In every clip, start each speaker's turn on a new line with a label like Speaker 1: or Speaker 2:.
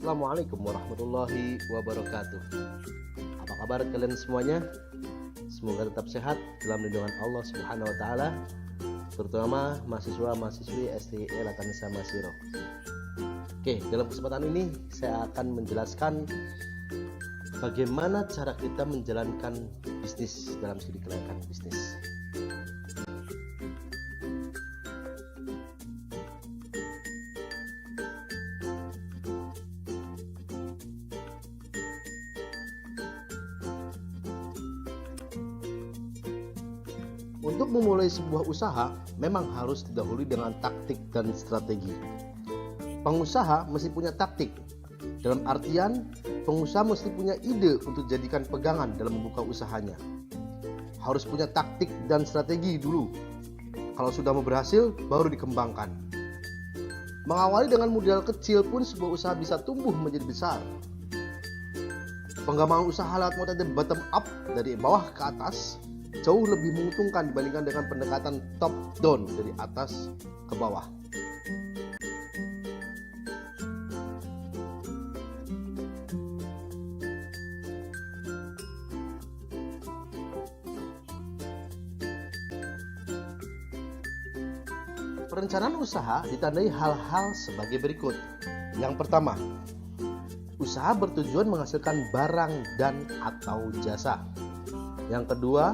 Speaker 1: Assalamualaikum warahmatullahi wabarakatuh. Apa kabar kalian semuanya? Semoga tetap sehat dalam lindungan Allah Subhanahu wa taala, terutama mahasiswa-mahasiswi STI Latanisa Masiro. Oke, dalam kesempatan ini saya akan menjelaskan bagaimana cara kita menjalankan bisnis dalam studi kelayakan bisnis. Untuk memulai sebuah usaha memang harus didahului dengan taktik dan strategi. Pengusaha mesti punya taktik, dalam artian pengusaha mesti punya ide untuk jadikan pegangan dalam membuka usahanya. Harus punya taktik dan strategi dulu. Kalau sudah mau berhasil, baru dikembangkan. Mengawali dengan modal kecil pun sebuah usaha bisa tumbuh menjadi besar. Pengembangan usaha lewat metode bottom up, dari bawah ke atas, jauh lebih menguntungkan dibandingkan dengan pendekatan top down, dari atas ke bawah. Perencanaan usaha ditandai hal-hal sebagai berikut. Yang pertama, usaha bertujuan menghasilkan barang dan atau jasa. Yang kedua,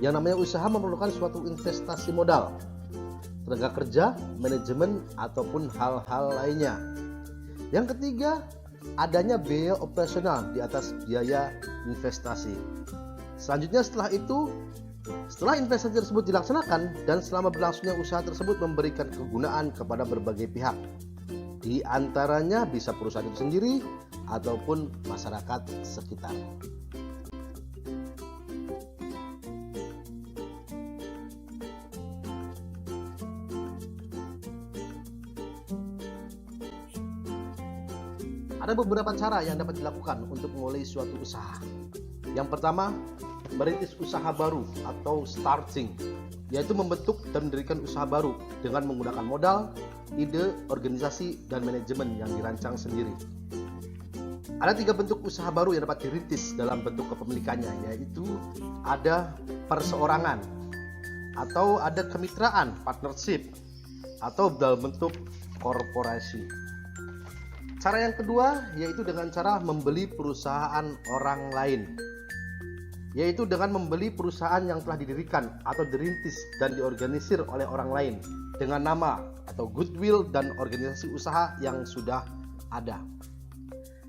Speaker 1: yang namanya usaha memerlukan suatu investasi modal, tenaga kerja, manajemen, ataupun hal-hal lainnya. Yang ketiga, adanya biaya operasional di atas biaya investasi. Selanjutnya setelah investasi tersebut dilaksanakan dan selama berlangsungnya usaha tersebut memberikan kegunaan kepada berbagai pihak. Di antaranya bisa perusahaan itu sendiri ataupun masyarakat sekitar. Ada beberapa cara yang dapat dilakukan untuk memulai suatu usaha. Yang pertama, merintis usaha baru atau starting, yaitu membentuk dan mendirikan usaha baru dengan menggunakan modal, ide, organisasi, dan manajemen yang dirancang sendiri. Ada 3 bentuk usaha baru yang dapat dirintis dalam bentuk kepemilikannya, yaitu ada perseorangan, atau ada kemitraan, partnership, atau dalam bentuk korporasi. Cara yang kedua yaitu dengan cara membeli perusahaan orang lain, yaitu dengan membeli perusahaan yang telah didirikan atau dirintis dan diorganisir oleh orang lain dengan nama atau goodwill dan organisasi usaha yang sudah ada.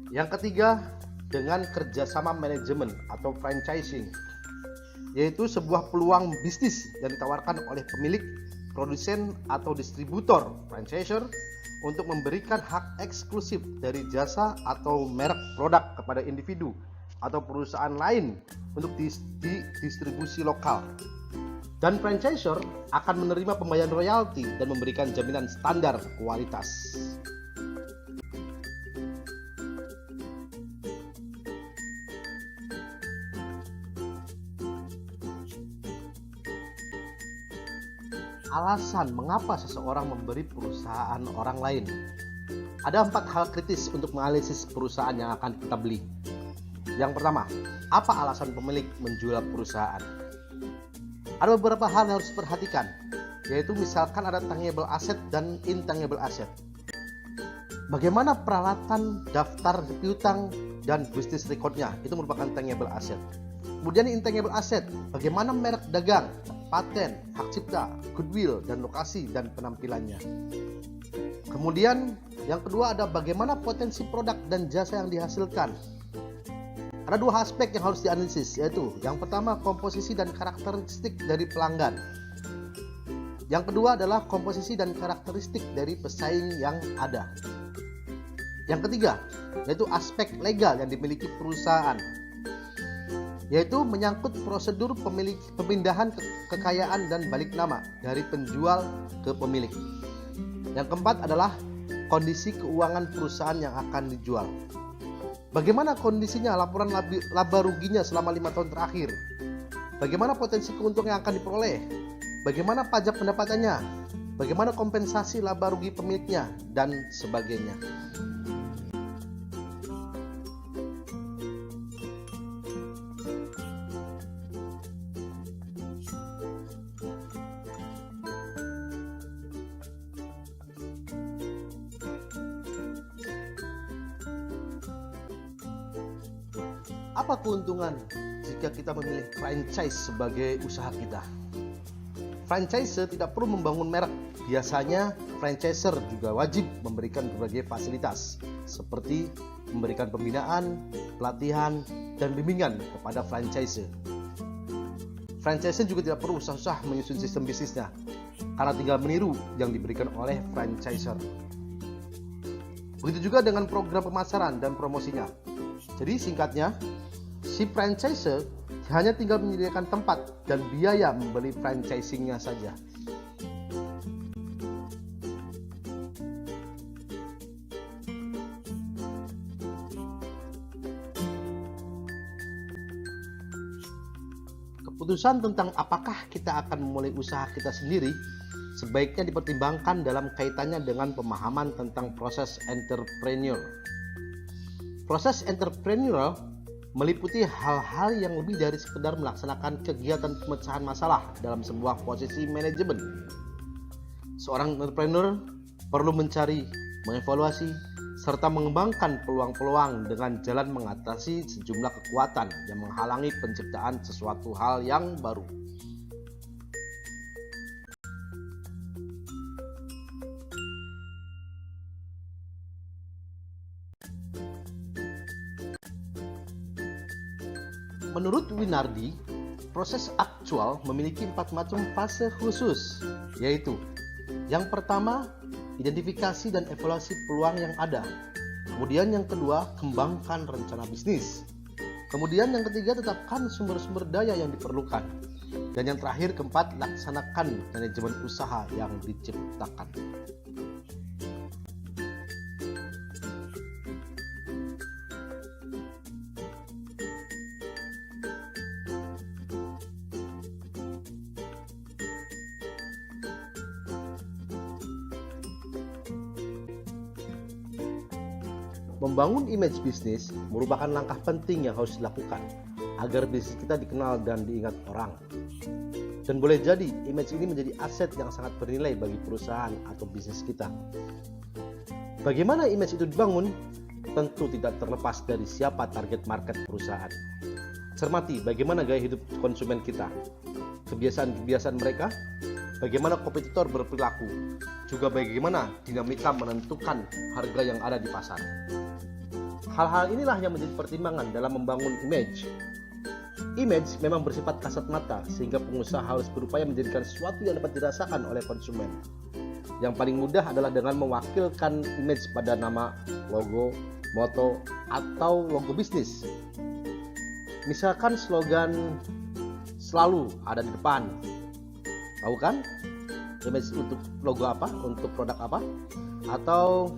Speaker 1: Yang ketiga, dengan kerjasama manajemen atau franchising, yaitu sebuah peluang bisnis yang ditawarkan oleh pemilik, produsen, atau distributor franchisor untuk memberikan hak eksklusif dari jasa atau merek produk kepada individu atau perusahaan lain untuk distribusi lokal. Dan franchisor akan menerima pembayaran royalti dan memberikan jaminan standar kualitas. Alasan mengapa seseorang memberi perusahaan orang lain. Ada 4 hal kritis untuk menganalisis perusahaan yang akan kita beli. Yang pertama, apa alasan pemilik menjual perusahaan? Ada beberapa hal yang harus diperhatikan, yaitu misalkan ada tangible asset dan intangible asset. Bagaimana peralatan, daftar piutang, dan bisnis recordnya, itu merupakan tangible asset. Kemudian intangible asset, bagaimana merek dagang, paten, hak cipta, goodwill, dan lokasi dan penampilannya. Kemudian yang kedua ada bagaimana potensi produk dan jasa yang dihasilkan. Ada 2 aspek yang harus dianalisis, yaitu yang pertama komposisi dan karakteristik dari pelanggan. Yang kedua adalah komposisi dan karakteristik dari pesaing yang ada. Yang ketiga yaitu aspek legal yang dimiliki perusahaan, yaitu menyangkut prosedur pemindahan kekayaan dan balik nama dari penjual ke pemilik. Yang keempat adalah kondisi keuangan perusahaan yang akan dijual. Bagaimana kondisinya, laporan laba ruginya selama 5 tahun terakhir? Bagaimana potensi keuntungan yang akan diperoleh? Bagaimana pajak pendapatannya? Bagaimana kompensasi laba rugi pemiliknya? Dan sebagainya. Apa keuntungan jika kita memilih franchise sebagai usaha kita? Franchise tidak perlu membangun merek. Biasanya franchiser juga wajib memberikan berbagai fasilitas seperti memberikan pembinaan, pelatihan, dan bimbingan kepada franchise. Franchise juga tidak perlu susah-susah menyusun sistem bisnisnya karena tinggal meniru yang diberikan oleh franchiser. Begitu juga dengan program pemasaran dan promosinya. Jadi singkatnya, si franchise hanya tinggal menyediakan tempat dan biaya membeli franchisingnya saja. Keputusan tentang apakah kita akan memulai usaha kita sendiri sebaiknya dipertimbangkan dalam kaitannya dengan pemahaman tentang proses entrepreneur. Proses entrepreneurial meliputi hal-hal yang lebih dari sekedar melaksanakan kegiatan pemecahan masalah dalam sebuah posisi manajemen. Seorang entrepreneur perlu mencari, mengevaluasi, serta mengembangkan peluang-peluang dengan jalan mengatasi sejumlah kekuatan yang menghalangi penciptaan sesuatu hal yang baru. Menurut Winardi, proses aktual memiliki 4 macam fase khusus, yaitu yang pertama, identifikasi dan evaluasi peluang yang ada. Kemudian yang kedua, kembangkan rencana bisnis. Kemudian yang ketiga, tetapkan sumber-sumber daya yang diperlukan. Dan yang terakhir, keempat, laksanakan manajemen usaha yang diciptakan. Membangun image bisnis merupakan langkah penting yang harus dilakukan agar bisnis kita dikenal dan diingat orang. Dan boleh jadi image ini menjadi aset yang sangat bernilai bagi perusahaan atau bisnis kita. Bagaimana image itu dibangun? Tentu tidak terlepas dari siapa target market perusahaan. Cermati bagaimana gaya hidup konsumen kita, kebiasaan-kebiasaan mereka, bagaimana kompetitor berperilaku, juga bagaimana dinamika menentukan harga yang ada di pasar. Hal-hal inilah yang menjadi pertimbangan dalam membangun image. Image memang bersifat kasat mata, sehingga pengusaha harus berupaya menjadikan sesuatu yang dapat dirasakan oleh konsumen. Yang paling mudah adalah dengan mewakilkan image pada nama, logo, moto, atau logo bisnis. Misalkan slogan selalu ada di depan. Tahu kan? Image untuk logo apa? Untuk produk apa? Atau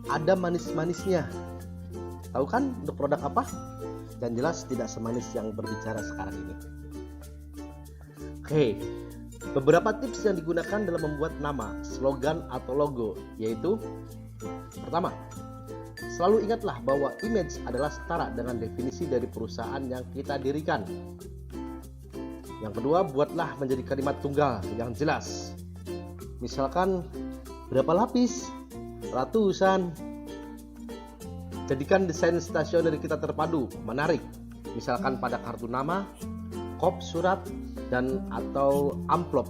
Speaker 1: ada manis-manisnya. Tahu kan untuk produk apa? Dan jelas tidak semanis yang berbicara sekarang ini. Oke, beberapa tips yang digunakan dalam membuat nama, slogan, atau logo, yaitu pertama, selalu ingatlah bahwa image adalah setara dengan definisi dari perusahaan yang kita dirikan. Yang kedua, buatlah menjadi kalimat tunggal yang jelas. Misalkan, berapa lapis? Ratusan. Jadikan desain stasioner kita terpadu, menarik. Misalkan pada kartu nama, kop surat, dan atau amplop.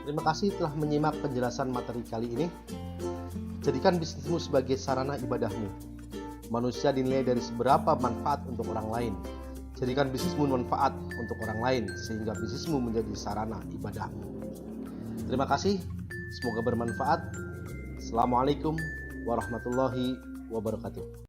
Speaker 1: Terima kasih telah menyimak penjelasan materi kali ini. Jadikan bisnismu sebagai sarana ibadahmu. Manusia dinilai dari seberapa manfaat untuk orang lain. Jadikan bisnismu manfaat untuk orang lain sehingga bisnismu menjadi sarana ibadahmu. Terima kasih, semoga bermanfaat. Assalamualaikum warahmatullahi wabarakatuh.